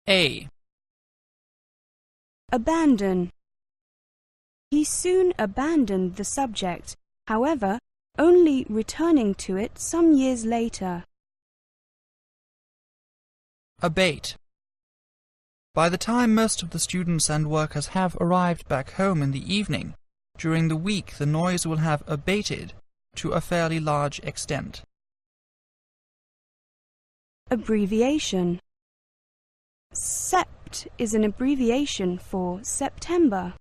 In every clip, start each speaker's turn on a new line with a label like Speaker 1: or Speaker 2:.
Speaker 1: A.
Speaker 2: Abandon. He soon abandoned the subject, however, only returning to it some years later.
Speaker 1: Abate. By the time most of the students and workers have arrived back home in the evening, during the week the noise will have abated to a fairly large extent.
Speaker 2: Abbreviation. Sept is an abbreviation for September.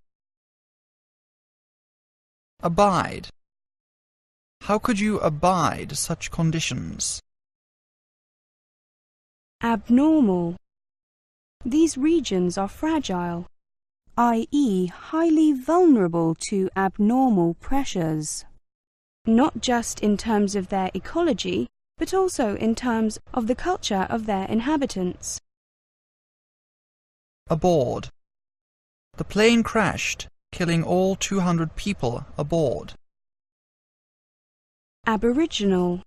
Speaker 1: Abide. How could you abide such conditions?
Speaker 2: Abnormal. These regions are fragile, i.e. highly vulnerable to abnormal pressures, not just in terms of their ecology, but also in terms of the culture of their inhabitants.
Speaker 1: Aboard. The plane crashed, killing all 200 people aboard.
Speaker 2: Aboriginal.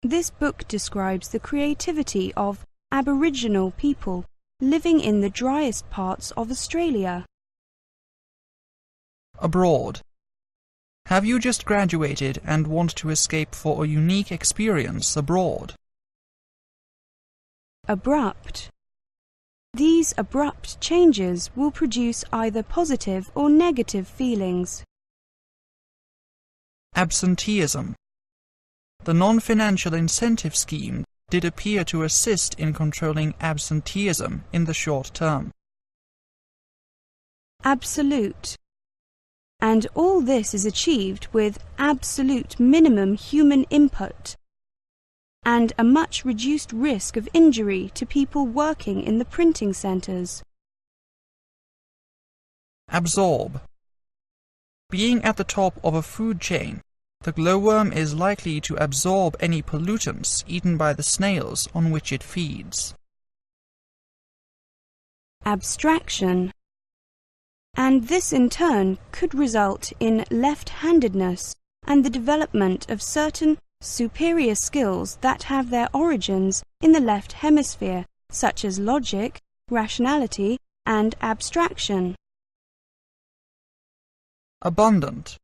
Speaker 2: This book describes the creativity of Aboriginal people living in the driest parts of Australia.
Speaker 1: Abroad. Have you just graduated and want to escape for a unique experience abroad?
Speaker 2: Abrupt. These abrupt changes will produce either positive or negative feelings.
Speaker 1: Absenteeism. The non-financial incentive scheme did appear to assist in controlling absenteeism in the short term.
Speaker 2: Absolute. And all this is achieved with absolute minimum human input and a much reduced risk of injury to people working in the printing centres.
Speaker 1: Absorb. Being at the top of a food chain, the glowworm is likely to absorb any pollutants eaten by the snails on which it feeds.
Speaker 2: Abstraction. And this in turn could result in left-handedness and the development of certain superior skills that have their origins in the left hemisphere, such as logic, rationality, and abstraction.
Speaker 1: Abundant.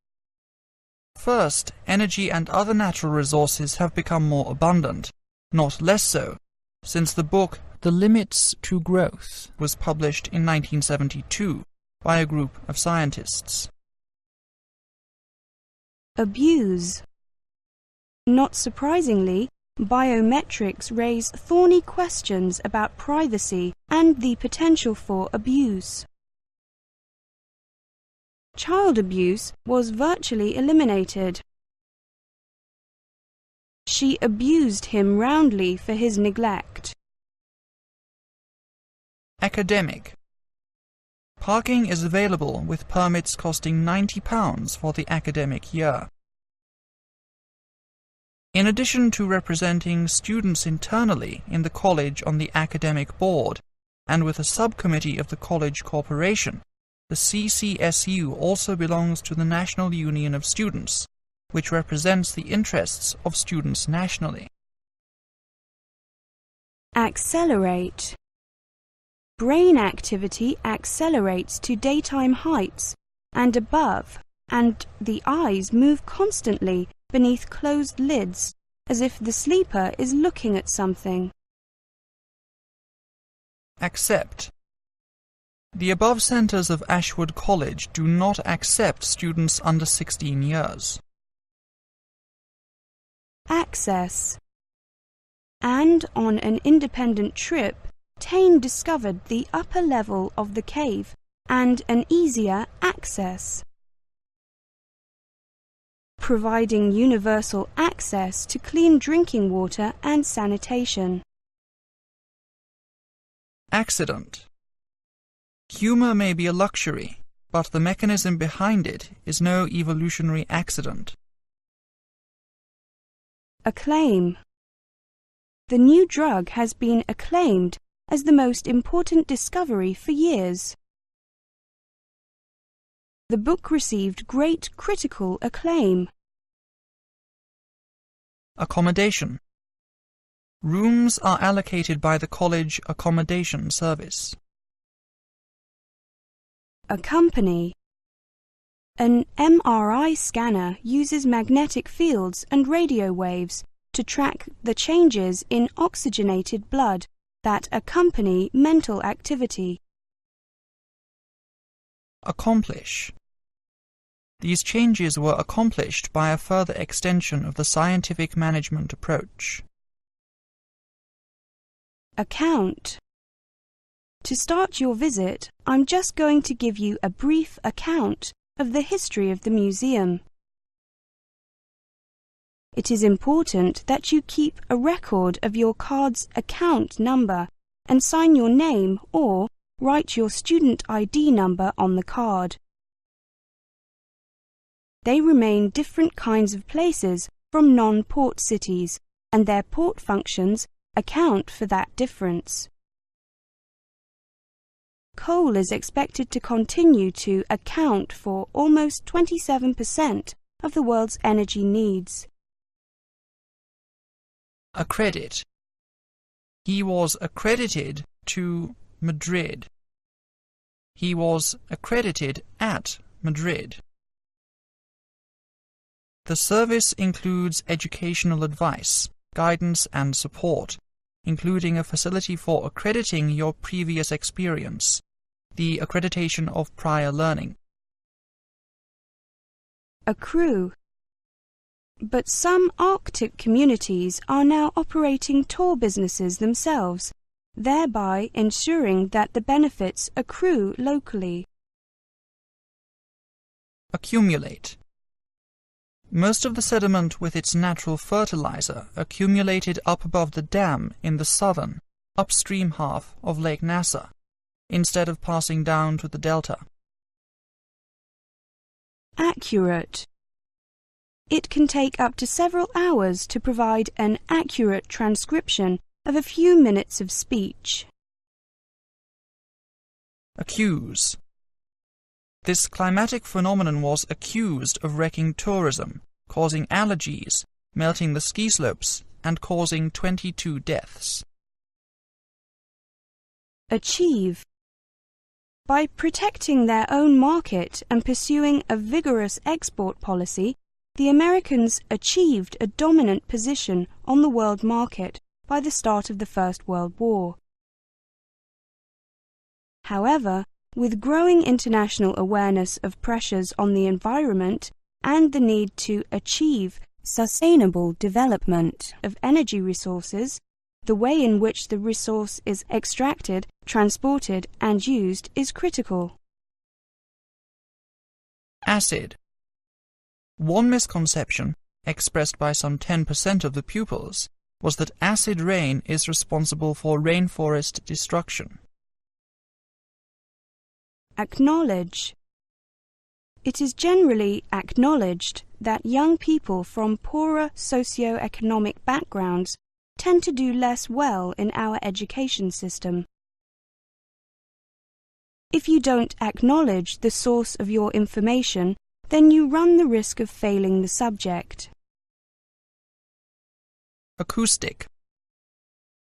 Speaker 1: First, energy and other natural resources have become more abundant, not less so, since the book The Limits to Growth was published in 1972 by a group of scientists.
Speaker 2: Abuse. Not surprisingly, biometrics raise thorny questions about privacy and the potential for abuse. Child abuse was virtually eliminated. She abused him roundly for his neglect.
Speaker 1: Academic. Parking is available with permits costing £90 for the academic year. In addition to representing students internally in the college on the academic board and with a subcommittee of the college corporation, the CCSU also belongs to the National Union of Students, which represents the interests of students nationally.
Speaker 2: Accelerate. Brain activity accelerates to daytime heights and above, and the eyes move constantly beneath closed lids, as if the sleeper is looking at something.
Speaker 1: Accept. The above centres of Ashwood College do not accept students under 16 years.
Speaker 2: Access. And on an independent trip, Taine discovered the upper level of the cave and an easier access, providing universal access to clean drinking water and sanitation.
Speaker 1: Accident. Humour may be a luxury, but the mechanism behind it is no evolutionary accident.
Speaker 2: Acclaim. The new drug has been acclaimed as the most important discovery for years. The book received great critical acclaim.
Speaker 1: Accommodation. Rooms are allocated by the college accommodation service.
Speaker 2: Accompany. An MRI scanner uses magnetic fields and radio waves to track the changes in oxygenated blood that accompany mental activity.
Speaker 1: Accomplish. These changes were accomplished by a further extension of the scientific management approach.
Speaker 2: Account. To start your visit, I'm just going to give you a brief account of the history of the museum. It is important that you keep a record of your card's account number and sign your name or write your student ID number on the card. They remain different kinds of places from non-port cities, and their port functions account for that difference. Coal is expected to continue to account for almost 27% of the world's energy needs.
Speaker 1: Accredit. He was accredited to Madrid. He was accredited at Madrid. The service includes educational advice, guidance and support, including a facility for accrediting your previous experience, the accreditation of prior learning.
Speaker 2: Accrue. But some Arctic communities are now operating tour businesses themselves, thereby ensuring that the benefits accrue locally.
Speaker 1: Accumulate. Most of the sediment with its natural fertilizer accumulated up above the dam in the southern, upstream half of Lake Nasser, instead of passing down to the delta.
Speaker 2: Accurate. It can take up to several hours to provide an accurate transcription of a few minutes of speech.
Speaker 1: Accuse. This climatic phenomenon was accused of wrecking tourism, causing allergies, melting the ski slopes, and causing 22 deaths.
Speaker 2: Achieve. By protecting their own market and pursuing a vigorous export policy, the Americans achieved a dominant position on the world market by the start of the First World War. However, with growing international awareness of pressures on the environment and the need to achieve sustainable development of energy resources, the way in which the resource is extracted, transported, and used is critical.
Speaker 1: Acid. One misconception, expressed by some 10% of the pupils, was that acid rain is responsible for rainforest destruction.
Speaker 2: Acknowledge. It is generally acknowledged that young people from poorer socio-economic backgrounds tend to do less well in our education system. If you don't acknowledge the source of your information, then you run the risk of failing the subject.
Speaker 1: Acoustic.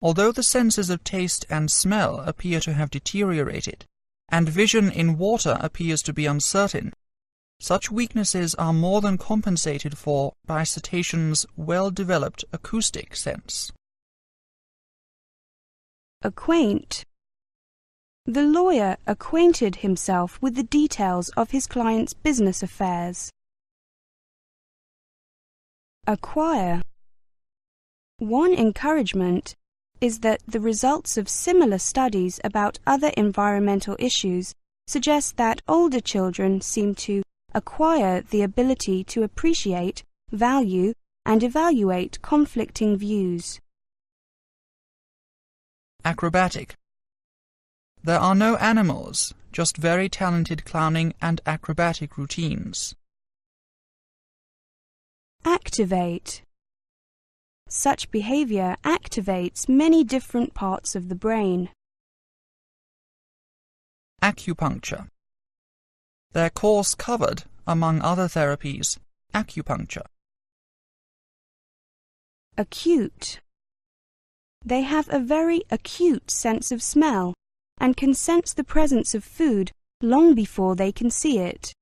Speaker 1: Although the senses of taste and smell appear to have deteriorated, and vision in water appears to be uncertain, such weaknesses are more than compensated for by cetaceans' well-developed acoustic sense. Acquaint.
Speaker 2: The lawyer acquainted himself with the details of his client's business affairs. Acquire. One encouragement is that the results of similar studies about other environmental issues suggest that older children seem to acquire the ability to appreciate, value, and evaluate conflicting views.
Speaker 1: Acrobatic. There are no animals, just very talented clowning and acrobatic routines.
Speaker 2: Activate. Such behavior activates many different parts of the brain.
Speaker 1: Acupuncture. Their course covered, among other therapies, acupuncture.
Speaker 2: Acute. They have a very acute sense of smell and can sense the presence of food long before they can see it.